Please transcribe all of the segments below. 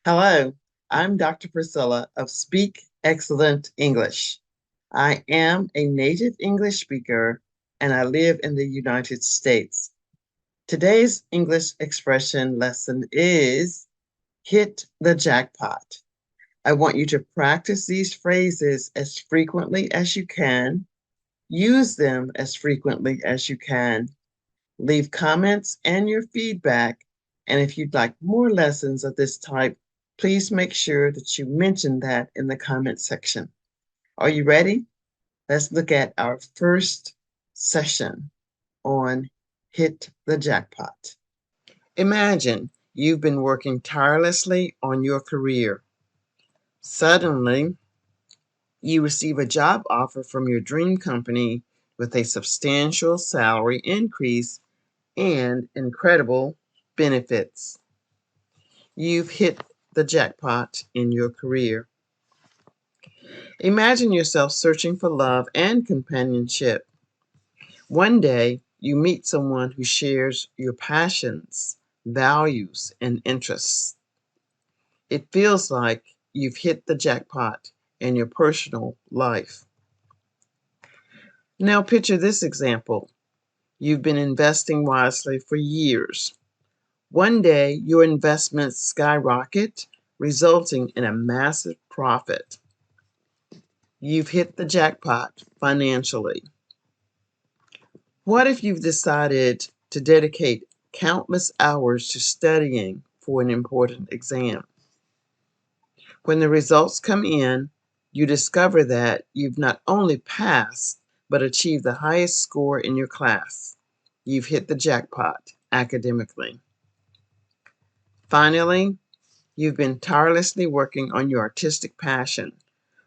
Hello, I'm Dr. Priscilla of Speak Excellent English. I am a native English speaker and I live in the United States. Today's English expression lesson is hit the jackpot. I want you to practice these phrases as frequently as you can, use them as frequently as you can, leave comments and your feedback. And if you'd like more lessons of this type, please make sure that you mention that in the comment section. Are you ready? Let's look at our first session on Hit the Jackpot. Imagine you've been working tirelessly on your career. Suddenly, you receive a job offer from your dream company with a substantial salary increase and incredible benefits. You've hit the jackpot in your career. Imagine yourself searching for love and companionship. One day, you meet someone who shares your passions, values, and interests. It feels like you've hit the jackpot in your personal life. Now, picture this example. You've been investing wisely for years. One day, your investments skyrocket, resulting in a massive profit. You've hit the jackpot financially. What if you've decided to dedicate countless hours to studying for an important exam? When the results come in, you discover that you've not only passed, but achieved the highest score in your class. You've hit the jackpot academically. Finally, you've been tirelessly working on your artistic passion,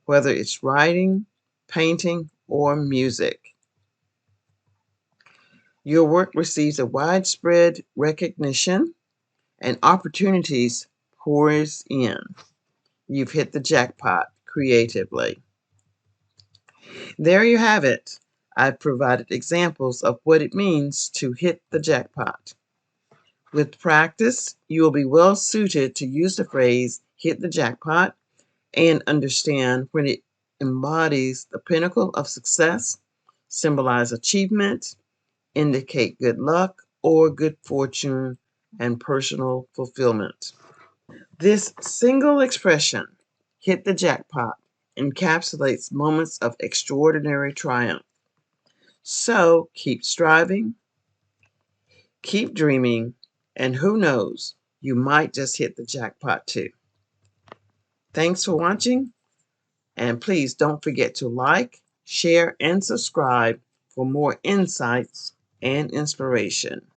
whether it's writing, painting, or music. Your work receives a widespread recognition and opportunities pours in. You've hit the jackpot creatively. There you have it. I've provided examples of what it means to hit the jackpot. With practice, you will be well suited to use the phrase hit the jackpot and understand when it embodies the pinnacle of success, symbolize achievement, indicate good luck or good fortune, and personal fulfillment. This single expression, hit the jackpot, encapsulates moments of extraordinary triumph. So keep striving, keep dreaming, and who knows, you might just hit the jackpot too. Thanks for watching, and please don't forget to like, share, and subscribe for more insights and inspiration.